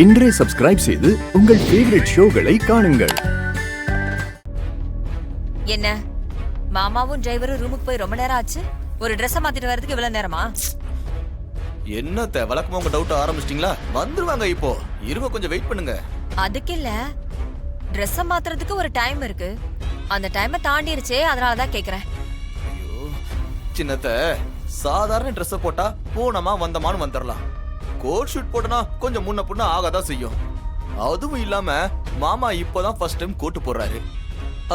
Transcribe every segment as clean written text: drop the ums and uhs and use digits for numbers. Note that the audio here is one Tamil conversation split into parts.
இன்றே சப்ஸ்கிரைப் செய்து உங்கள் ஃபேவரட் ஷோகளை காணுங்கள். என்ன மாமாவும் டிரைவரும் ரூமுக்கு போய் ரொம்ப நேரம் ஆச்சு. ஒரு Dress மாத்திட்டு வரதுக்கு இவ்வளவு நேரமா? என்னத்த வழக்கமா உங்க டவுட் ஆரம்பிச்சிட்டீங்களா? வந்துருவாங்க இப்போ. இருங்க கொஞ்சம் வெயிட் பண்ணுங்க. அதுக்கு இல்ல, Dress மாத்துறதுக்கு ஒரு டைம் இருக்கு. அந்த டைமை தாண்டிருச்சே, அதனால தான் கேக்குறேன். ஐயோ சின்னத்த, சாதாரண Dress போட்டா போனமா வந்தமான்னு வந்துடலாம். கோட் ஷூட் போட்டனா கொஞ்சம் முன்ன புண்ண ஆகாதான் செய்யும். அதுவும் இல்லாம மாமா இப்பதான் ஃபர்ஸ்ட் டைம் கோட்டு போடுறாரு.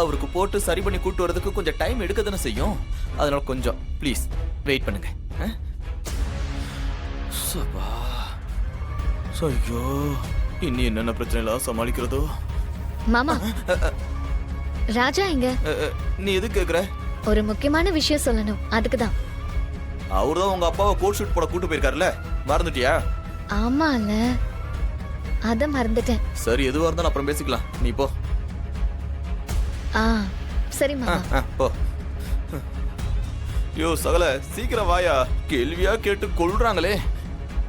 அவருக்கு போட்டு சரி பண்ணி கூட்டு வரதுக்கு கொஞ்சம் டைம் எடுக்கதானே செய்யும். அதனால கொஞ்சம் ப்ளீஸ் வெயிட் பண்ணுங்க. ஐயோ இனி என்னென்ன பிரச்சனை எல்லாம் சமாளிக்கிறதோ. மாமா, ராஜா எங்க? நீ எது கேக்குற? ஒரு முக்கியமான விஷயம் சொல்லணும், அதுக்குதான். அவர்தான் உங்க அப்பாவை கோட் ஷூட் போட கூட்டு போயிருக்காருல்ல, மறந்துட்டியா? ஆமால, அத மறந்துட்டேன். சரி, எதுவா இருந்தாலும் அப்புறம் பேசிக்கலாம். நீ போ. சரி மாமா. போ. யோ சகல, சீக்கிரம் வாயா. கேள்வியா கேட்டு கொள்றாங்களே.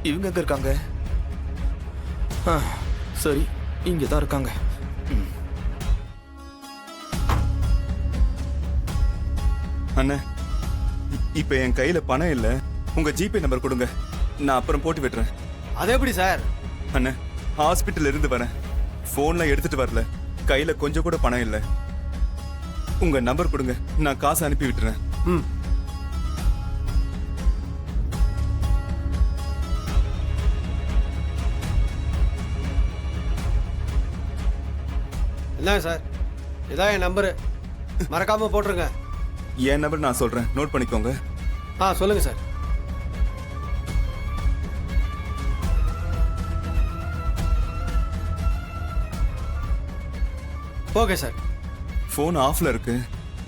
இவங்க எங்க இருக்காங்க? சரி, இங்கதான் இருக்காங்க. அண்ணா, இப்ப என் கையில பணம் இல்ல. உங்க ஜிபே நம்பர் கொடுங்க, நான் அப்புறம் போட்டு விட்டுறேன். அது எப்படி சார்? அண்ணா, ஹாஸ்பிட்டல் இருந்து வரேன். போன்ல எடுத்துட்டு வரல, கையில கொஞ்சம் கூட பணம் இல்ல. உங்க நம்பர் கொடுங்க, நான் காசு அனுப்பி விட்டுறேன். என்ன சார், இதான் என் நம்பரு, மறக்காம போட்டுருங்க. என் நம்பர் நான் சொல்றேன், நோட் பண்ணிக்கோங்க. சொல்லுங்க சார். Okay sir. போன் ஆஃப்ல இருக்கு,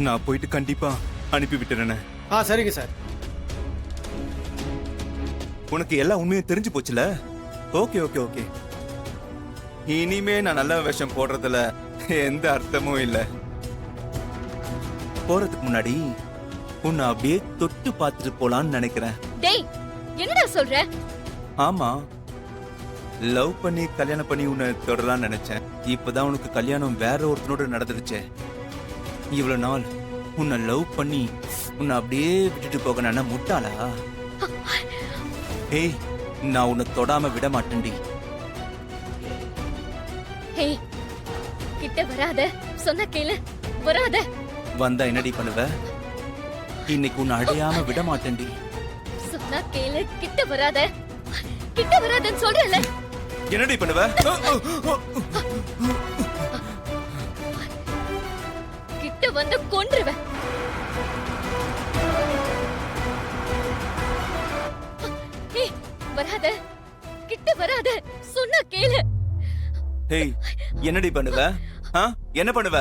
நான் போயிட்டு கண்டிப்பா அனுப்பி விட்டுறேன். சரிங்க சார். உனக்கு எல்லா உண்மையும் தெரிஞ்சு போச்சுல? Okay okay okay. இனிமே நான் நல்ல வேஷம் போடுறதுல எந்த அர்த்தமும் இல்ல. போறதுக்கு முன்னாடி உன்னை அப்படியே தொட்டு பார்த்துட்டு போலான்னு நினைக்கிறேன். டேய், என்னடா சொல்ற? ஆமா, லவ் பண்ணி கல்யாணம் பண்ணி உன்னை தொடரலாம்னு நினைச்சேன். இப்பதான் உனக்கு கல்யாணம் வேற ஒருத்தனோட நடந்துருச்சே. இவ்வளவு நாள் உன்னை லவ் பண்ணி உன்னை அப்படியே விட்டுட்டு போக நான் முட்டாளா? ஏய், நான் உன்னை தொடாம விட மாட்டேன்டி. ஹேய், கிட்ட வராத, சொன்ன கேளு, வராத. வந்தா என்னடி பண்ணுவ? இன்னைக்கு உன்னை அடையாம விட மாட்டேன்டி. சொன்னா கேளு, கிட்ட வராத, கிட்ட வராதன்னு சொல்றல. என்னடி பண்ணுவ? கிட்ட வந்து கொன்றுவேன். ஏய், வராத, கிட்ட வராத, சொன்னா கேளு. ஏய், என்னடி பண்ணுவ? என்ன பண்ணுவ?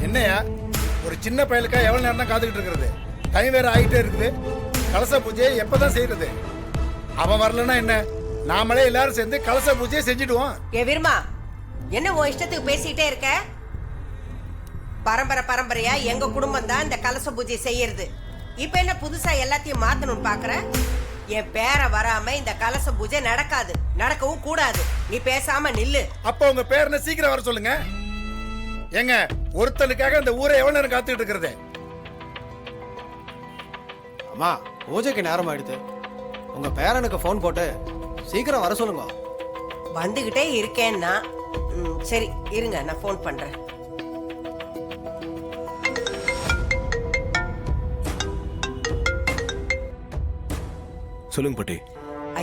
என்னையா, ஒரு சின்ன பயலுக்கா எவ்வளவு நேரம் தான் காத்துக்கிட்டு இருக்கிறது? டைம் வேற ஆகிட்டே இருக்குது. கலச பூஜையை எப்பதான் செய்யறது? அவன் வரலன்னா என்ன, நாமளே எல்லாரும் சேர்ந்து கலச பூஜையை செஞ்சுடுவோம். வீரமா, என்ன உன் இஷ்டத்துக்கு பேசிக்கிட்டே இருக்க? பரம்பரை பரம்பரையா எங்க குடும்பம் தான் இந்த கலச பூஜை செய்யறது. இப்ப என்ன புதுசா எல்லாத்தையும் மாத்தணும்னு பாக்குற? என் பேரை வராம இந்த கலச பூஜை நடக்காது, நடக்கவும் கூடாது. நீ பேசாம நில்லு. அப்ப உங்க பேரனை சீக்கிரம் வர சொல்லுங்க. எங்க ஒருத்தனுக்காக இந்த ஊரை எவ்வளவு நேரம் காத்துக்கிட்டு இருக்கிறது? அம்மா, பூஜைக்கு நேரம் ஆயிடுது. உங்க பேரனுக்கு போன் போட்டு சீக்கிரம் வர சொல்லுங்க. வந்துகிட்டே இருக்கேன்னா சரி இருங்க, நான் போன் பண்றேன். சொல்லுங்க பாட்டி.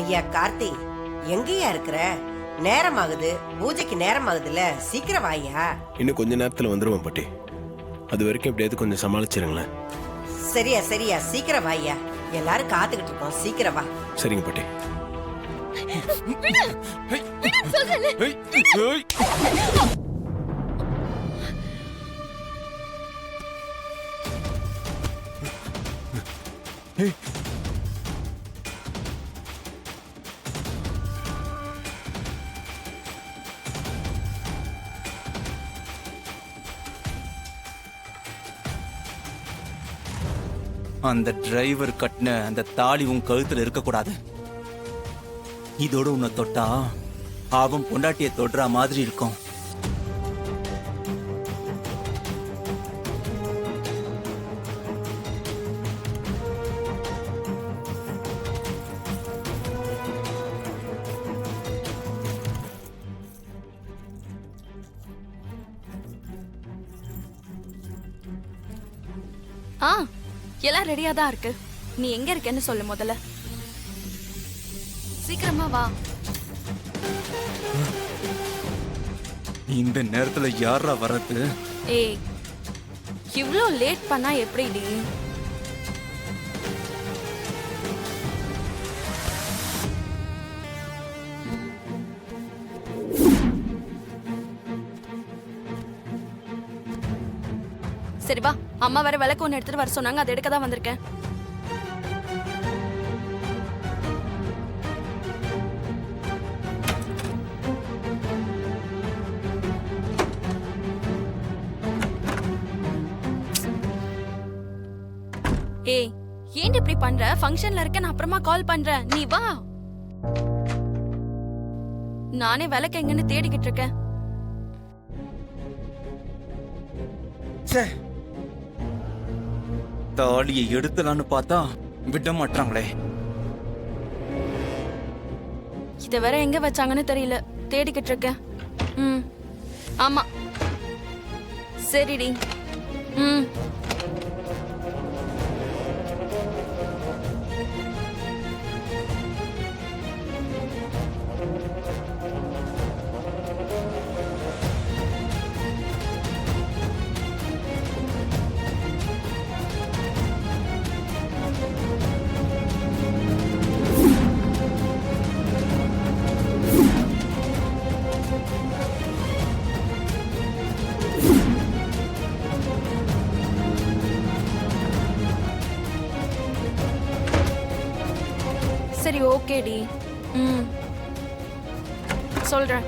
ஐயா கார்த்தி, எங்கேயா இருக்கிற? நேரம் ஆகுது, பூஜைக்கு நேரம் ஆகுதுல்ல, சீக்கிரம் வாயா. இன்னும் கொஞ்ச நேரத்துல வந்துருவேன் பாட்டி. அது வரைக்கும் எப்படியாவது கொஞ்சம் சமாளிச்சிருங்களேன். சரியா சரியா, சீக்கிரம் வாயா. எல்லாரும் காத்துக்கிட்டு இருக்கோம், சீக்கிரம் வா. சரிங்க பாட்டி. சொல்றேன்ல. ஏய், ஏய். ஏய். அந்த டிரைவர் கட்டின அந்த தாலி உன் கழுத்துல இருக்கக்கூடாது. இதோட உன்னை தொட்டா அவன் பொண்டாட்டிய தொடுற மாதிரி இருக்கும். ஆ எல்லாம் ரெடியா தான் இருக்கு. நீ எங்க இருக்கேன்னு சொல்லு முதல்ல. சீக்கிரமா வா. இந்த நேரத்துல யாரா வர்றது? ஏய், இவ்ளோ லேட் பண்ணா எப்படிடி? சரி வா, அம்மா வேற விளக்கு ஒன்று எடுத்துட்டு வர சொன்னாங்க, அதை எடுக்க தான் வந்திருக்கேன். ஏய், ஏன் இப்படி பண்ற? ஃபங்க்ஷன்ல இருக்க, நான் அப்புறமா கால் பண்றேன், நீ வா. நானே விளக்கு எங்கன்னு தேடிக்கிட்டு இருக்கேன். தாலியை எடுத்தலான்னு பார்த்தா விட மாட்டாங்களே. இத வேற எங்க வச்சாங்கன்னு தெரியல, தேடிக்கிட்டு இருக்கேன். ம், ஆமா, சரிடி. ம், சரி, ஓகேடி. ம், சொல்றேன்.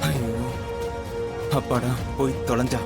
ஐயோ, அப்பாடா போய் தொலைஞ்சா.